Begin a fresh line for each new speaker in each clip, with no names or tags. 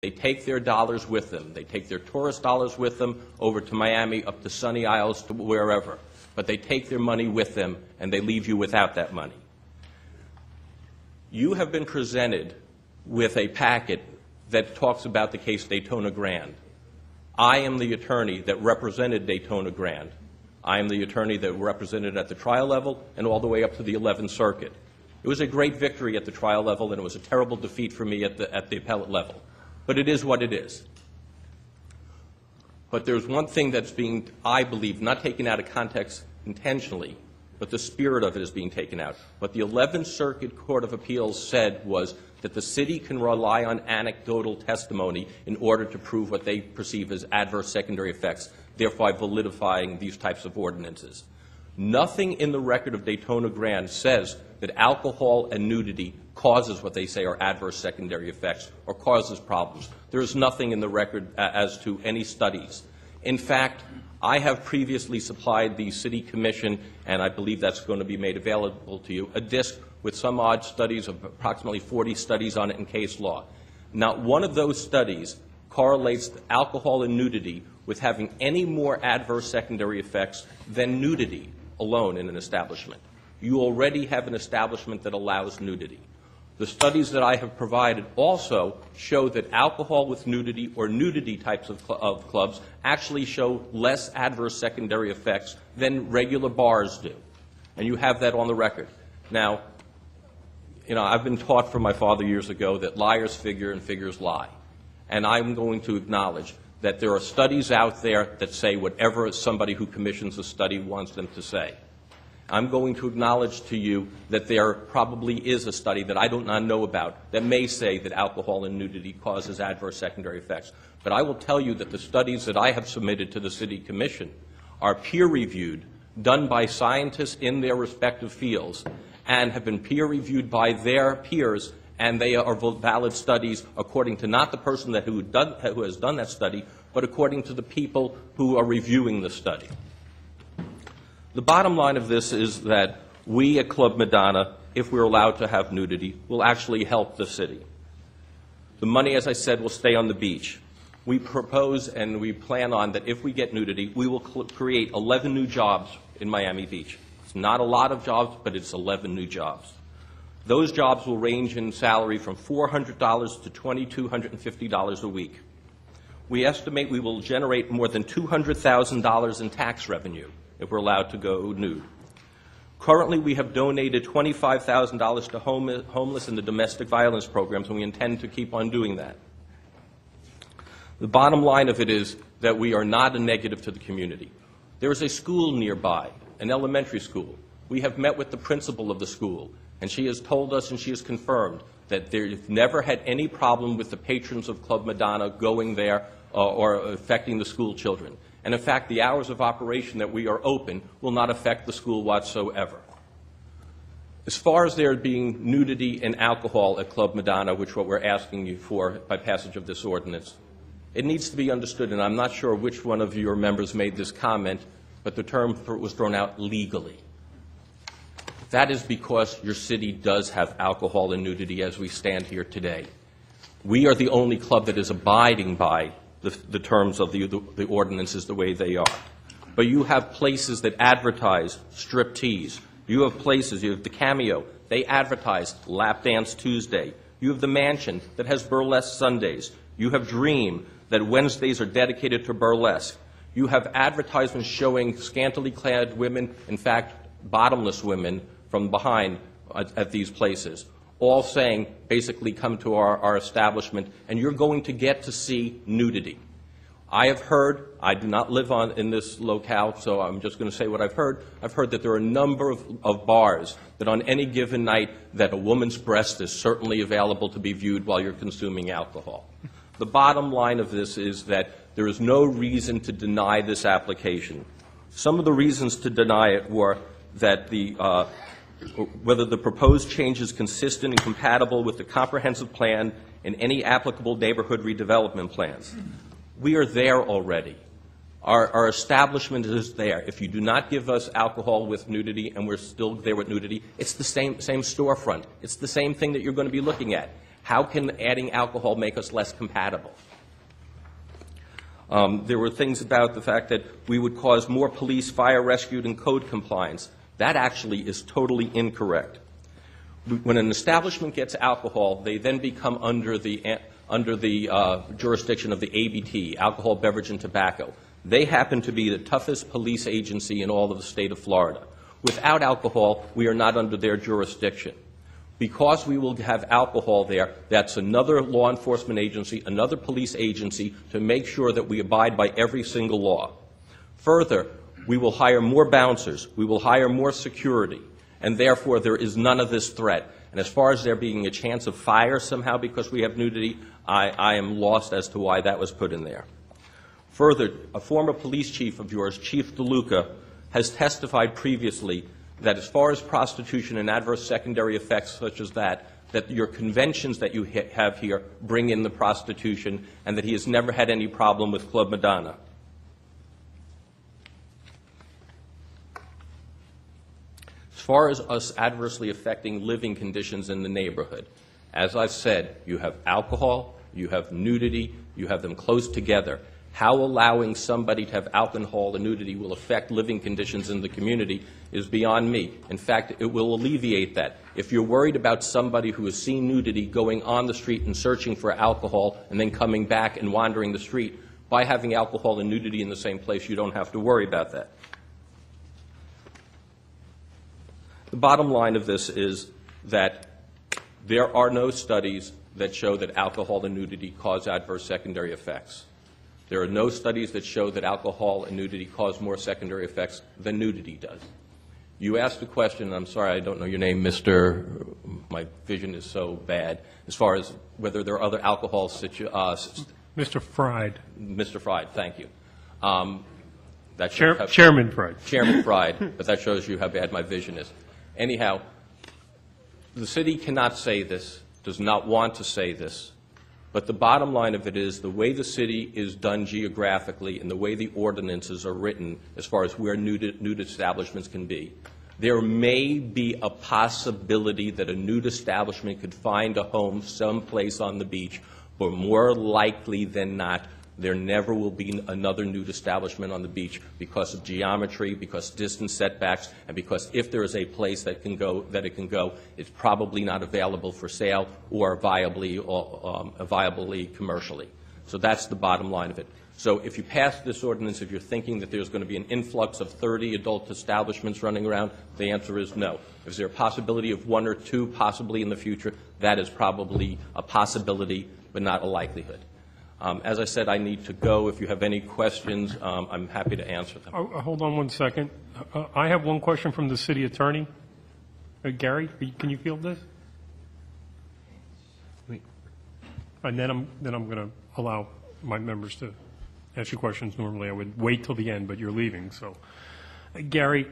They take their dollars with them. They take their tourist dollars with them over to Miami, up to Sunny Isles, to wherever. But they take their money with them, and they leave you without that money. You have been presented with a packet that talks about the case Daytona Grand. I am the attorney that represented Daytona Grand. I am the attorney that represented at the trial level and all the way up to the 11th Circuit. It was a great victory at the trial level, and it was a terrible defeat for me at the appellate level. But it is what it is. But there's one thing that's being, I believe, not taken out of context intentionally, but the spirit of it is being taken out. What the 11th Circuit Court of Appeals said was that the city can rely on anecdotal testimony in order to prove what they perceive as adverse secondary effects, thereby validifying these types of ordinances. Nothing in the record of Daytona Grand says that alcohol and nudity causes what they say are adverse secondary effects or causes problems. There is nothing in the record as to any studies. In fact, I have previously supplied the City Commission, and I believe that's going to be made available to you, a disc with some odd studies of approximately 40 studies on it in case law. Not one of those studies correlates alcohol and nudity with having any more adverse secondary effects than nudity alone in an establishment. You already have an establishment that allows nudity. The studies that I have provided also show that alcohol with nudity or nudity types of clubs actually show less adverse secondary effects than regular bars do. And you have that on the record. Now, I've been taught from my father years ago that liars figure and figures lie. And I'm going to acknowledge that there are studies out there that say whatever somebody who commissions a study wants them to say. I'm going to acknowledge to you that there probably is a study that I do not know about that may say that alcohol and nudity causes adverse secondary effects. But I will tell you that the studies that I have submitted to the City Commission are peer-reviewed, done by scientists in their respective fields, and have been peer-reviewed by their peers, and they are valid studies according to not the person who has done that study, but according to the people who are reviewing the study. The bottom line of this is that we at Club Madonna, if we're allowed to have nudity, will actually help the city. The money, as I said, will stay on the beach. We propose and we plan on that if we get nudity, we will create 11 new jobs in Miami Beach. It's not a lot of jobs, but it's 11 new jobs. Those jobs will range in salary from $400 to $2,250 a week. We estimate we will generate more than $200,000 in tax revenue if we're allowed to go nude. Currently, we have donated $25,000 to homeless and the domestic violence programs, and we intend to keep on doing that. The bottom line of it is that we are not a negative to the community. There is a school nearby, an elementary school. We have met with the principal of the school, and she has told us and she has confirmed that they've never had any problem with the patrons of Club Madonna going there or affecting the school children. And in fact, the hours of operation that we are open will not affect the school whatsoever. As far as there being nudity and alcohol at Club Madonna, which is what we're asking you for by passage of this ordinance, it needs to be understood, and I'm not sure which one of your members made this comment, but the term was thrown out legally. That is because your city does have alcohol and nudity as we stand here today. We are the only club that is abiding by the terms of the ordinances the way they are. But you have places that advertise striptease. You have places, you have the Cameo, they advertise Lap Dance Tuesday. You have the Mansion that has Burlesque Sundays. You have Dream that Wednesdays are dedicated to burlesque. You have advertisements showing scantily clad women, in fact, bottomless women from behind at these places, all saying, basically, come to our establishment, and you're going to get to see nudity. I have heard, I do not live in this locale, so I'm just going to say what I've heard. I've heard that there are a number of bars that on any given night that a woman's breast is certainly available to be viewed while you're consuming alcohol. The bottom line of this is that there is no reason to deny this application. Some of the reasons to deny it were that whether the proposed change is consistent and compatible with the comprehensive plan and any applicable neighborhood redevelopment plans. We are there already. Our establishment is there. If you do not give us alcohol with nudity and we're still there with nudity, it's the same storefront. It's the same thing that you're going to be looking at. How can adding alcohol make us less compatible? There were things about the fact that we would cause more police, fire, rescue, and code compliance. That actually is totally incorrect. When an establishment gets alcohol, they then become under the jurisdiction of the ABT, Alcohol, Beverage, and Tobacco. They happen to be the toughest police agency in all of the state of Florida. Without alcohol, we are not under their jurisdiction. Because we will have alcohol there, that's another law enforcement agency, another police agency to make sure that we abide by every single law. Further, we will hire more bouncers, we will hire more security, and therefore there is none of this threat. And as far as there being a chance of fire somehow because we have nudity, I am lost as to why that was put in there. Further, a former police chief of yours, Chief DeLuca, has testified previously that as far as prostitution and adverse secondary effects such as that your conventions that you have here bring in the prostitution, and that he has never had any problem with Club Madonna. As far as us adversely affecting living conditions in the neighborhood, as I've said, you have alcohol, you have nudity, you have them close together. How allowing somebody to have alcohol and nudity will affect living conditions in the community is beyond me. In fact, it will alleviate that. If you're worried about somebody who has seen nudity going on the street and searching for alcohol and then coming back and wandering the street, by having alcohol and nudity in the same place, you don't have to worry about that. The bottom line of this is that there are no studies that show that alcohol and nudity cause adverse secondary effects. There are no studies that show that alcohol and nudity cause more secondary effects than nudity does. You asked a question, and I'm sorry I don't know your name, my vision is so bad, as far as whether there are other alcohol
Mr. Fried.
Mr. Fried, thank you.
Chairman Fried.
Chairman Fried, but that shows you how bad my vision is. Anyhow, the city cannot say this, does not want to say this, but the bottom line of it is the way the city is done geographically and the way the ordinances are written as far as where nude establishments can be, there may be a possibility that a nude establishment could find a home someplace on the beach, but more likely than not, there never will be another nude establishment on the beach because of geometry, because distance setbacks, and because if there is a place that it can go, it's probably not available for sale or viably commercially. So that's the bottom line of it. So if you pass this ordinance, if you're thinking that there's going to be an influx of 30 adult establishments running around, the answer is no. Is there a possibility of one or two possibly in the future? That is probably a possibility, but not a likelihood. As I said, I need to go. If you have any questions, I'm happy to answer them.
Hold on one second. I have one question from the city attorney. Gary, can you field this? And then I'm going to allow my members to ask you questions. Normally I would wait till the end, but you're leaving. So, Gary,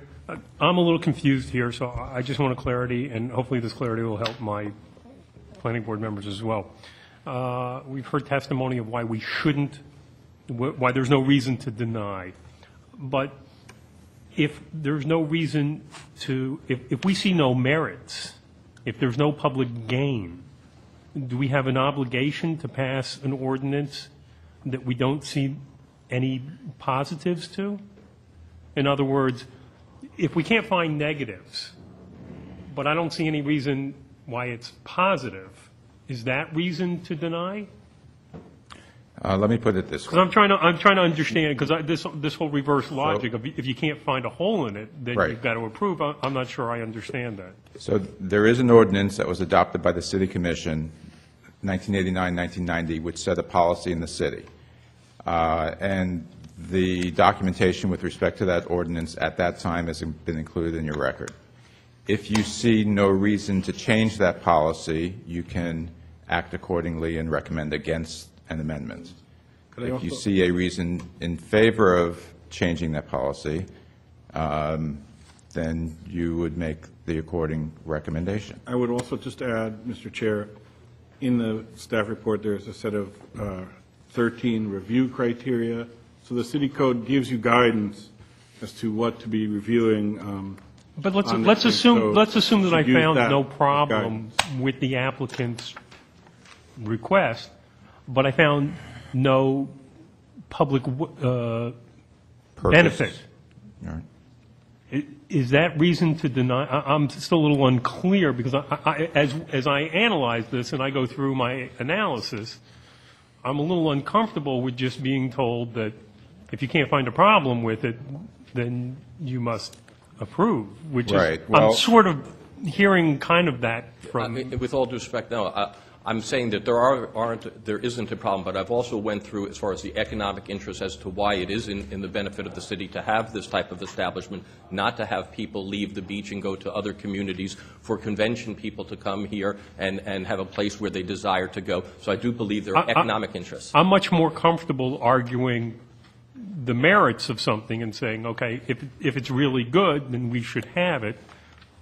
I'm a little confused here, so I just want clarity, and hopefully this clarity will help my planning board members as well. We've heard testimony of why we shouldn't, why there's no reason to deny. But if there's no reason to, if we see no merits, if there's no public gain, do we have an obligation to pass an ordinance that we don't see any positives to? In other words, if we can't find negatives, but I don't see any reason why it's positive, is that reason to deny?
Let me put it this way.
Because I'm trying to understand, because this whole reverse logic of if you can't find a hole in it, then
right.
You've got to approve. I'm not sure I understand that.
So there is an ordinance that was adopted by the City Commission, 1989-1990, which set a policy in the city. And the documentation with respect to that ordinance at that time has been included in your record. If you see no reason to change that policy, you can act accordingly and recommend against an amendment. If you see a reason in favor of changing that policy, then you would make the according recommendation.
I would also just add, Mr. Chair, in the staff report there's a set of 13 review criteria. So the city code gives you guidance as to what to be reviewing.
But let's assume that I found no problem with the applicant's request, but I found no public benefit.
All right.
Is that reason to deny? I'm still a little unclear because as I analyze this and I go through my analysis, I'm a little uncomfortable with just being told that if you can't find a problem with it, then you must approve, which
Right.
is,
Well,
I'm sort of hearing kind of that from.
With all due respect, no. I'm saying that there isn't a problem, but I've also went through as far as the economic interest as to why it is in the benefit of the city to have this type of establishment, not to have people leave the beach and go to other communities, for convention people to come here and have a place where they desire to go. So I do believe there are economic interests.
I'm much more comfortable arguing the merits of something and saying, okay, if it's really good, then we should have it.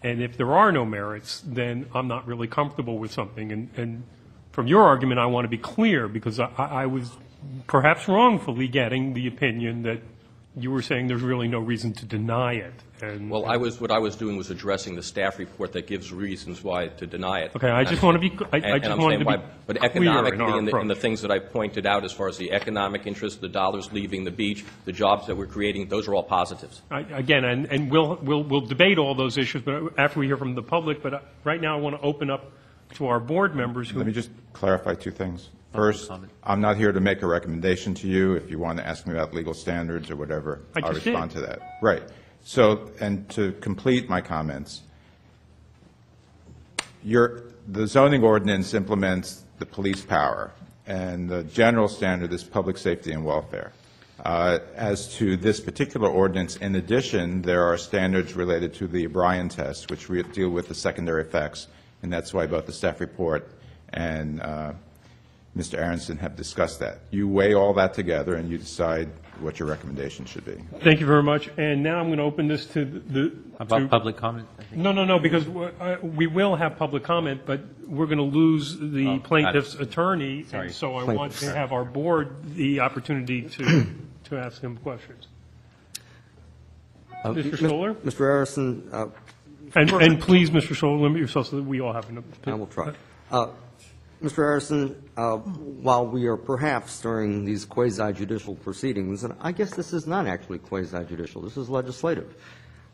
And if there are no merits, then I'm not really comfortable with something. And from your argument, I want to be clear, because I was perhaps wrongfully getting the opinion that you were saying there's really no reason to deny it. And,
Well, what I was doing was addressing the staff report that gives reasons why to deny it.
okay, I just want to be, I just wanted to be
But
clear in our
economically, in the
approach.
things that I pointed out, as far as the economic interest, the dollars leaving the beach, the jobs that we're creating, those are all positives.
Again, and we'll debate all those issues, but after we hear from the public. But right now, I want to open up to our board members who.
Let me just clarify two things. First, I'm not here to make a recommendation to you. If you want to ask me about legal standards or whatever, I'll respond to that. Right. So, and to complete my comments, the zoning ordinance implements the police power, and the general standard is public safety and welfare. As to this particular ordinance, in addition, there are standards related to the O'Brien test, which deal with the secondary effects, and that's why both the staff report and Mr. Aronson have discussed that. You weigh all that together and you decide what your recommendation should be.
Thank you very much. And now I'm going to open this to the.
About public comment? I think.
No, because we will have public comment, but we're going to lose the plaintiff's attorney.
Sorry.
And so I want to have our board the opportunity to ask him questions. Mr. Stoller?
Mr. Harrison,
And please, Mr. Stoller, limit yourself so that we all have an opinion.
I will try. Mr. Harrison, while we are perhaps during these quasi-judicial proceedings, and I guess this is not actually quasi-judicial, this is legislative.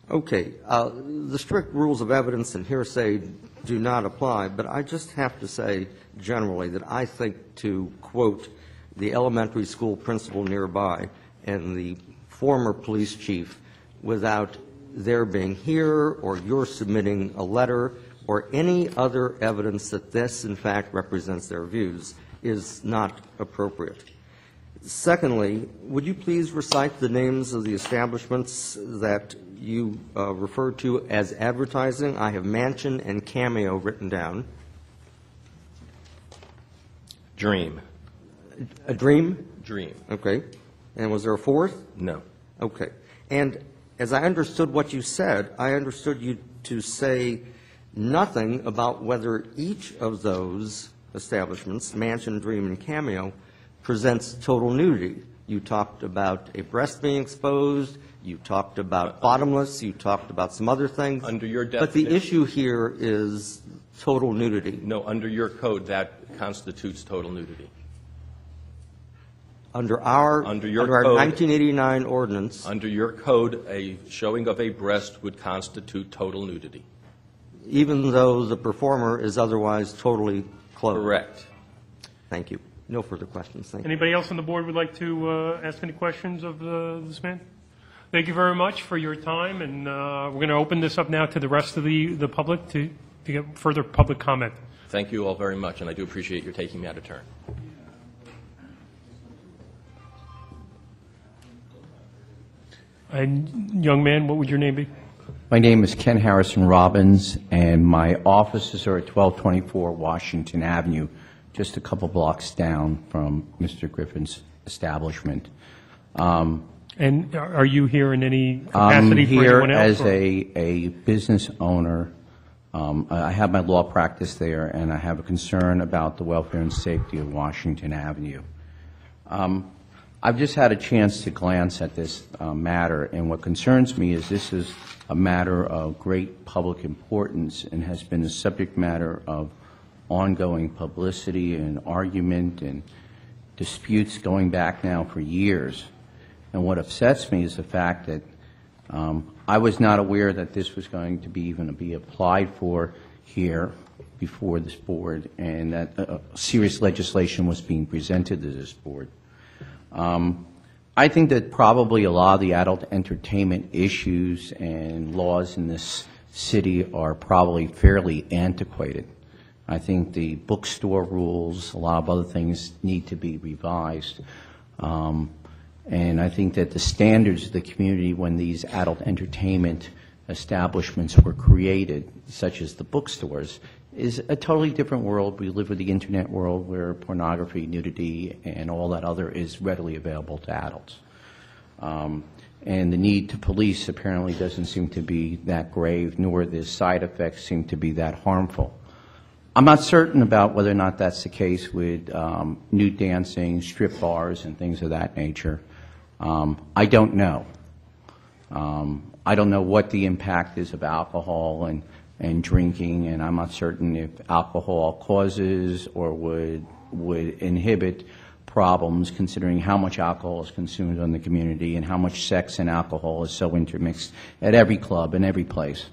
Okay, the strict rules of evidence and hearsay do not apply, but I just have to say generally that I think, to quote the elementary school principal nearby and the former police chief, without their being here or your submitting a letter or any other evidence that this, in fact, represents their views, is not appropriate. Secondly, would you please recite the names of the establishments that you referred to as advertising? I have Mansion and Cameo written down.
Dream.
A Dream?
Dream.
Okay. And was there a fourth?
No.
Okay. And as I understood what you said, I understood you to say nothing about whether each of those establishments, Mansion, Dream, and Cameo, presents total nudity. You talked about a breast being exposed, you talked about bottomless, you talked about some other things.
Under your
But the
definition.
issue here is total nudity.
No, under your code, that constitutes total nudity.
Under our
Under your
our
code-
1989 ordinance,
Under your code, a showing of a breast would constitute total nudity.
even though the performer is otherwise totally clothed.
Correct.
Thank you. No further questions. Thank you.
Anybody else on the board would like to ask any questions of this man? Thank you very much for your time, and we're going to open this up now to the rest of the public to get further public comment.
Thank you all very much, and I do appreciate your taking me out of turn.
And young man, what would your name be?
My name is Ken Harrison Robbins, and my offices are at 1224 Washington Avenue, just a couple blocks down from Mr. Griffin's establishment.
And are you here in any
I'm
capacity for
here
anyone else?
as a business owner. I have my law practice there, and I have a concern about the welfare and safety of Washington Avenue. I've just had a chance to glance at this matter, and what concerns me is this is a matter of great public importance and has been the subject matter of ongoing publicity and argument and disputes going back now for years. And what upsets me is the fact that I was not aware that this was going to be even be applied for here before this board, and that serious legislation was being presented to this board. I think that probably a lot of the adult entertainment issues and laws in this city are probably fairly antiquated. I think the bookstore rules, a lot of other things need to be revised. And I think that the standards of the community when these adult entertainment establishments were created, such as the bookstores, is a totally different world. We live in the internet world where pornography, nudity, and all that other is readily available to adults. And the need to police apparently doesn't seem to be that grave, nor the side effects seem to be that harmful. I'm not certain about whether or not that's the case with nude dancing, strip bars, and things of that nature. I don't know. I don't know what the impact is of alcohol and drinking, and I'm not certain if alcohol causes or would inhibit problems, considering how much alcohol is consumed in the community and how much sex and alcohol is so intermixed at every club and every place.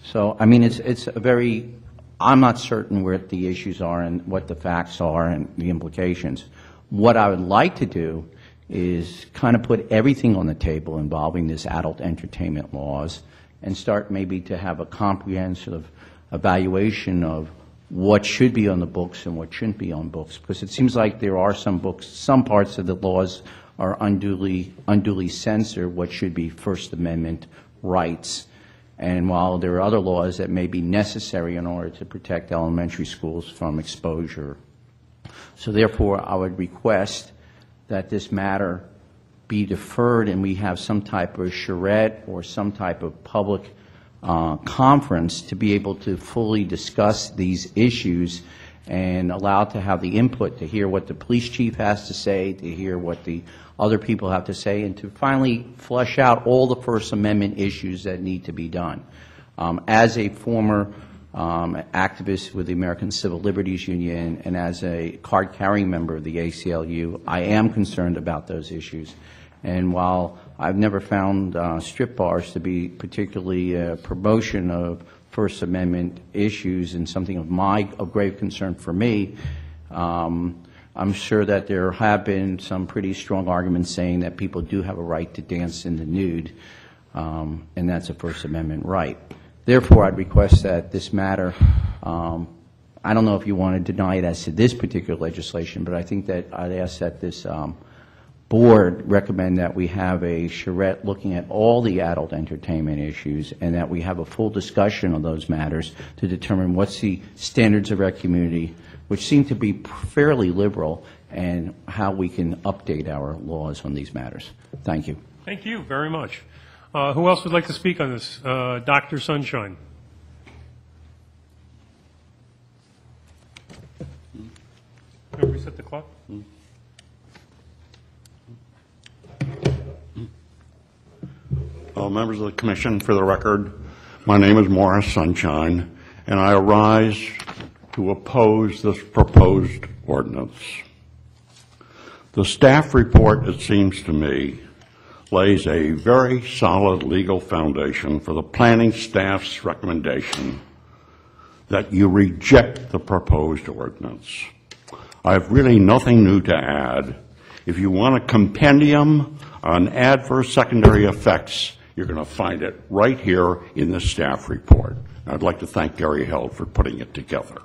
So, I mean, it's a very, I'm not certain where the issues are and what the facts are and the implications. What I would like to do is kind of put everything on the table involving this adult entertainment laws and start maybe to have a comprehensive evaluation of what should be on the books and what shouldn't be on books, because it seems like there are some books, some parts of the laws are unduly censor what should be First Amendment rights. And while there are other laws that may be necessary in order to protect elementary schools from exposure. So therefore, I would request that this matter be deferred and we have some type of charrette or some type of public conference to be able to fully discuss these issues and allow to have the input to hear what the police chief has to say, to hear what the other people have to say, and to finally flesh out all the First Amendment issues that need to be done. As a former activist with the American Civil Liberties Union and as a card-carrying member of the ACLU, I am concerned about those issues. And while I've never found strip bars to be particularly a promotion of First Amendment issues and something of grave concern for me, I'm sure that there have been some pretty strong arguments saying that people do have a right to dance in the nude, and that's a First Amendment right. Therefore, I'd request that this matter, I don't know if you want to deny it as to this particular legislation, but I think that I'd ask that this board recommend that we have a charrette looking at all the adult entertainment issues and that we have a full discussion of those matters to determine what's the standards of our community, which seem to be fairly liberal, and how we can update our laws on these matters. Thank you.
Thank you very much. Who else would like to speak on this? Dr. Sunshine. Can we reset the clock?
Members of the Commission, for the record, my name is Morris Sunshine, and I arise to oppose this proposed ordinance. The staff report, it seems to me, lays a very solid legal foundation for the planning staff's recommendation that you reject the proposed ordinance. I have really nothing new to add. If you want a compendium on adverse secondary effects, you're going to find it right here in the staff report. I'd like to thank Gary Held for putting it together.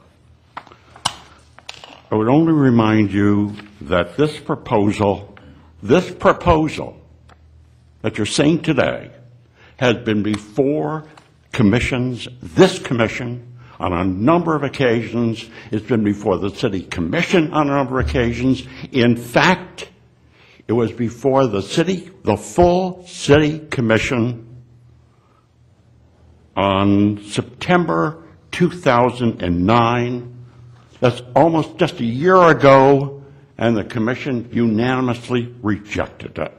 I would only remind you that this proposal that you're seeing today has been before commissions, this commission, on a number of occasions. It's been before the City Commission on a number of occasions. In fact, it was before the full City Commission on September 2009. That's almost just a year ago, and the Commission unanimously rejected it.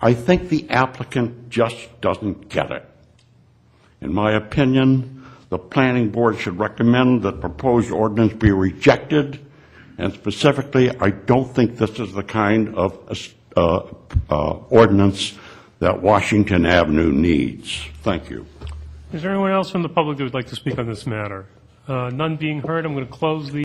I think the applicant just doesn't get it. In my opinion, the planning board should recommend that proposed ordinance be rejected, and specifically, I don't think this is the kind of ordinance that Washington Avenue needs. Thank you.
Is there anyone else from the public that would like to speak on this matter? None being heard, I'm going to close the